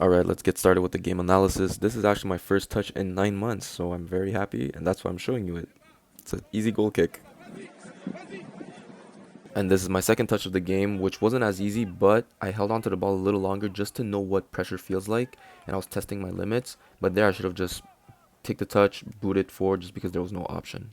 Alright, let's get started with the game analysis. This is actually my first touch in 9 months, so I'm very happy, and that's why I'm showing you it. It's an easy goal kick. And this is my second touch of the game, which wasn't as easy, but I held onto the ball a little longer just to know what pressure feels like, and I was testing my limits, but there I should have just take the touch, boot it forward just because there was no option.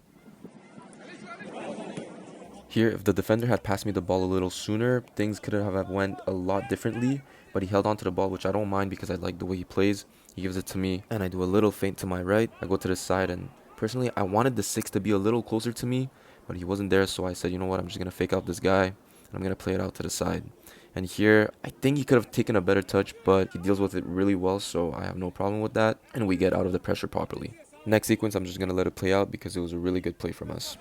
Here, if the defender had passed me the ball a little sooner, things could have went a lot differently, but he held onto the ball, which I don't mind because I like the way he plays. He gives it to me, and I do a little feint to my right. I go to the side, and personally, I wanted the 6 to be a little closer to me, but he wasn't there, so I said, you know what, I'm just going to fake out this guy, and I'm going to play it out to the side. And here, I think he could have taken a better touch, but he deals with it really well, so I have no problem with that, and we get out of the pressure properly. Next sequence, I'm just going to let it play out because it was a really good play from us.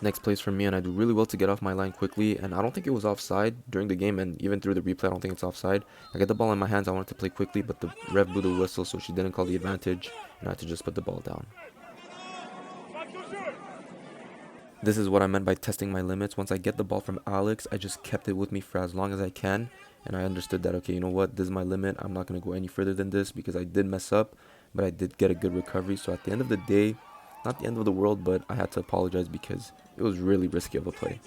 Next plays from me, and I do really well to get off my line quickly, and I don't think it was offside during the game, and even through the replay I don't think it's offside. I get the ball in my hands, I wanted to play quickly, but the ref blew the whistle, so she didn't call the advantage, and I had to just put the ball down. This is what I meant by testing my limits. Once I get the ball from Alex, I just kept it with me for as long as I can, and I understood that, okay, you know what, this is my limit, I'm not going to go any further than this, because I did mess up, but I did get a good recovery. So at the end of the day, not the end of the world, but I had to apologize because it was really risky of a play.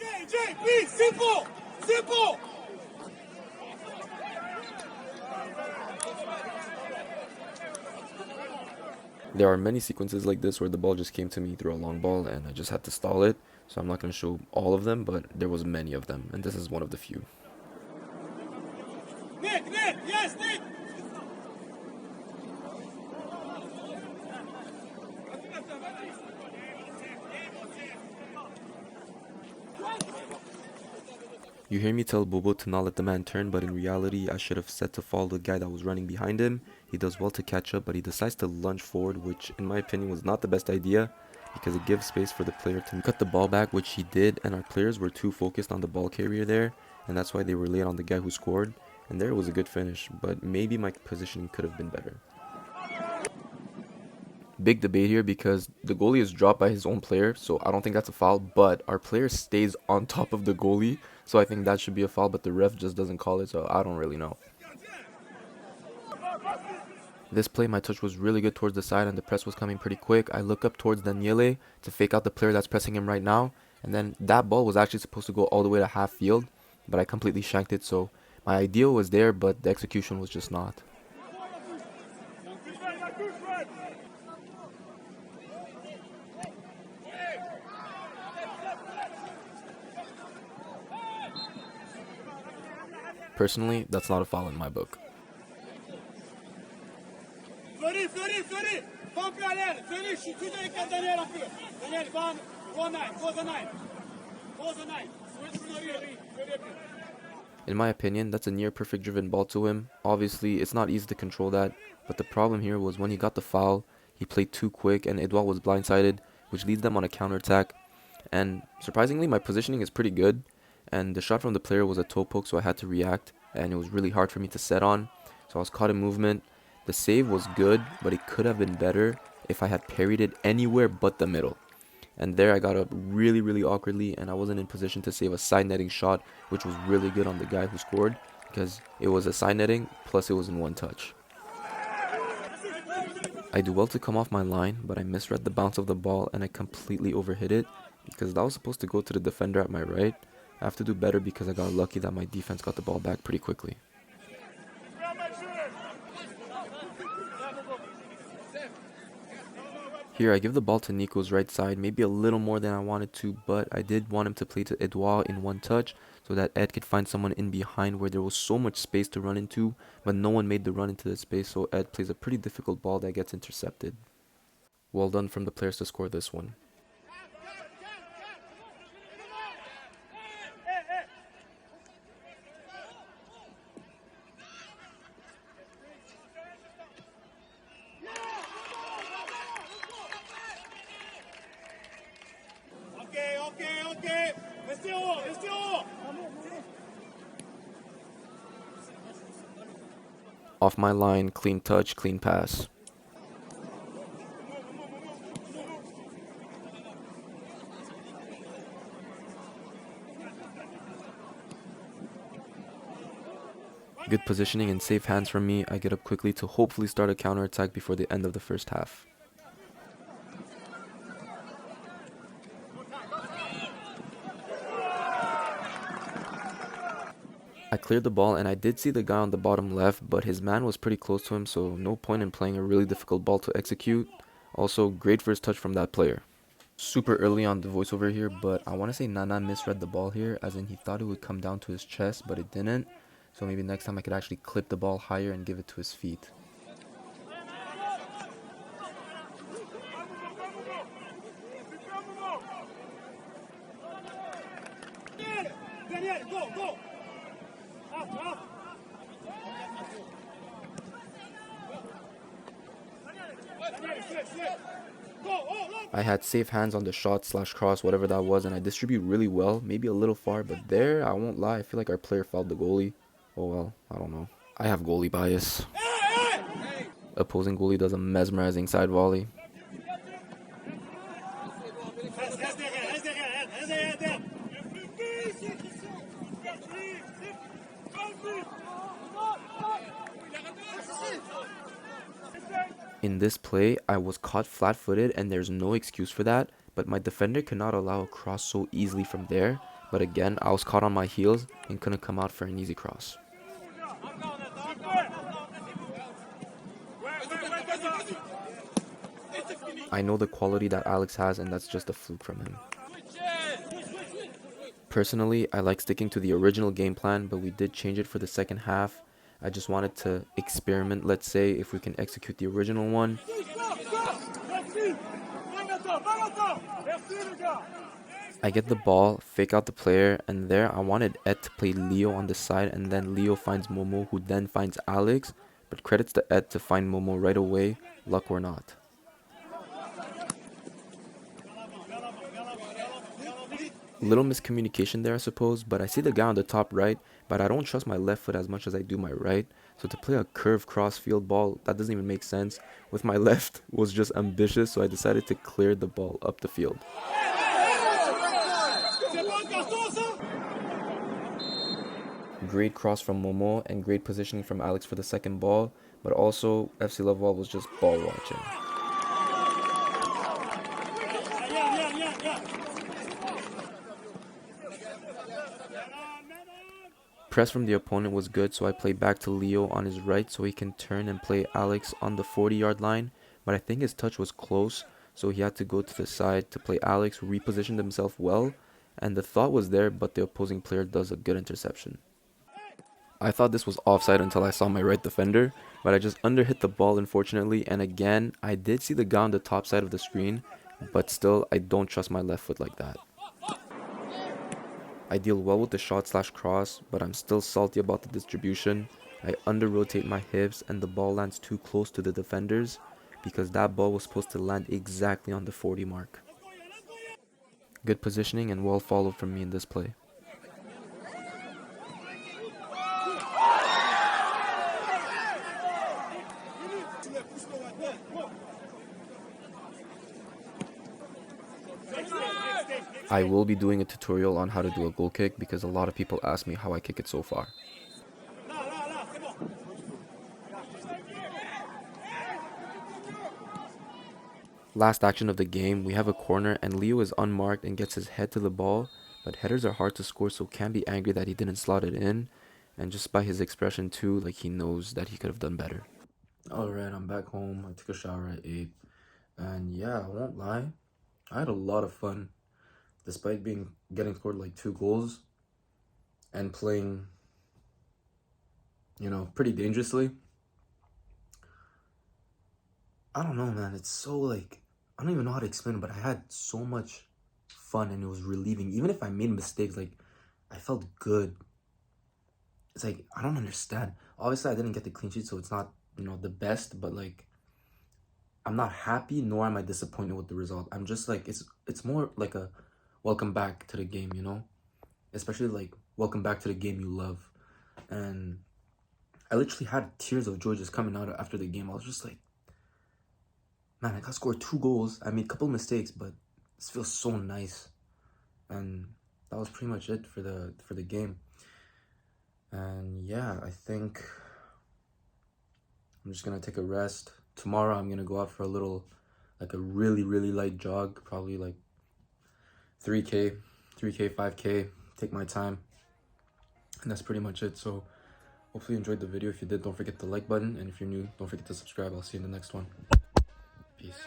Simple! Simple! There are many sequences like this where the ball just came to me through a long ball and I just had to stall it. So I'm not going to show all of them, but there was many of them, and this is one of the few. Nick! Yes, Nick! You hear me tell Bobo to not let the man turn, but in reality, I should have said to follow the guy that was running behind him. He does well to catch up, but he decides to lunge forward, which in my opinion was not the best idea because it gives space for the player to cut the ball back, which he did, and our players were too focused on the ball carrier there, and that's why they were late on the guy who scored, and there was a good finish, but maybe my positioning could have been better. Big debate here because the goalie is dropped by his own player, so I don't think that's a foul, but our player stays on top of the goalie, so I think that should be a foul, but the ref just doesn't call it, so I don't really know. This play, my touch was really good towards the side and the press was coming pretty quick. I look up towards Daniele to fake out the player that's pressing him right now, and then that ball was actually supposed to go all the way to half field, but I completely shanked it, so my idea was there, but the execution was just not. Personally, that's not a foul in my book. Fleury! Come Fleury! Fleury, shoot avec Daniel un peu. Daniel, go the nine. In my opinion, that's a near perfect driven ball to him. Obviously, it's not easy to control that, but the problem here was when he got the foul, he played too quick and Edouard was blindsided, which leads them on a counterattack. And surprisingly, my positioning is pretty good, and the shot from the player was a toe poke, so I had to react, and it was really hard for me to set on, so I was caught in movement. The save was good, but it could have been better if I had parried it anywhere but the middle. And there I got up really awkwardly, and I wasn't in position to save a side netting shot, which was really good on the guy who scored, because it was a side netting, plus it was in one touch. I do well to come off my line, but I misread the bounce of the ball, and I completely overhit it, because that was supposed to go to the defender at my right. I have to do better because I got lucky that my defense got the ball back pretty quickly. Here, I give the ball to Nico's right side, maybe a little more than I wanted to, but I did want him to play to Edouard in one touch so that Ed could find someone in behind where there was so much space to run into, but no one made the run into the space, so Ed plays a pretty difficult ball that gets intercepted. Well done from the players to score this one. Ok. Restez en haut, restez en haut. Off my line, clean touch, clean pass. Good positioning and safe hands from me. I get up quickly to hopefully start a counterattack before the end of the first half. I cleared the ball and I did see the guy on the bottom left, but his man was pretty close to him, so no point in playing a really difficult ball to execute. Also, great first touch from that player. Super early on the voiceover here, but I want to say Nana misread the ball here, as in he thought it would come down to his chest, but it didn't. So maybe next time I could actually clip the ball higher and give it to his feet. Daniel, go. Up. I had safe hands on the shot slash cross, whatever that was, and I distribute really well, maybe a little far, but there, I won't lie, I feel like our player fouled the goalie. Oh well, I don't know. I have goalie bias. Opposing goalie does a mesmerizing side volley. In this play, I was caught flat-footed and there's no excuse for that, but my defender could not allow a cross so easily from there. But again, I was caught on my heels and couldn't come out for an easy cross. I know the quality that Alex has, and that's just a fluke from him. Personally, I like sticking to the original game plan, but we did change it for the second half. I just wanted to experiment, let's say, if we can execute the original one. I get the ball, fake out the player, and there I wanted Ed to play Leo on the side, and then Leo finds Momo, who then finds Alex, but credits to Ed to find Momo right away, luck or not. Little miscommunication there, I suppose, but I see the guy on the top right, but I don't trust my left foot as much as I do my right. So to play a curved cross field ball, that doesn't even make sense. With my left was just ambitious, so I decided to clear the ball up the field. Great cross from Momo and great positioning from Alex for the second ball, but also FC Laval was just ball watching. Press from the opponent was good, so I played back to Leo on his right so he can turn and play Alex on the 40-yard line, but I think his touch was close, so he had to go to the side to play Alex, who repositioned himself well, and the thought was there, but the opposing player does a good interception. I thought this was offside until I saw my right defender, but I just underhit the ball unfortunately, and again, I did see the guy on the top side of the screen, but still, I don't trust my left foot like that. I deal well with the shot slash cross, but I'm still salty about the distribution. I under-rotate my hips and the ball lands too close to the defenders because that ball was supposed to land exactly on the 40 mark. Good positioning and well followed from me in this play. I will be doing a tutorial on how to do a goal kick because a lot of people ask me how I kick it so far. Last action of the game, we have a corner and Leo is unmarked and gets his head to the ball, but headers are hard to score, so can be angry that he didn't slot it in, and just by his expression too, like he knows that he could have done better. Alright, I'm back home. I took a shower at 8. And yeah, I won't lie, I had a lot of fun despite getting scored like 2 goals and playing, pretty dangerously. I don't know, man. It's so like, I don't even know how to explain it, but I had so much fun and it was relieving. Even if I made mistakes, like, I felt good. It's like, I don't understand. Obviously, I didn't get the clean sheet, so it's not, the best, but like, I'm not happy nor am I disappointed with the result. I'm just like, it's more like a welcome back to the game, Especially like, welcome back to the game you love. And I literally had tears of joy just coming out after the game. I was just like, man, I got scored 2 goals. I made a couple mistakes, but this feels so nice. And that was pretty much it for the game. And yeah, I think I'm just gonna take a rest. Tomorrow I'm gonna go out for like a really, really light jog, probably like 3K, 5K, take my time. And that's pretty much it. So hopefully you enjoyed the video. If you did, don't forget the like button. And if you're new, don't forget to subscribe. I'll see you in the next one. Peace.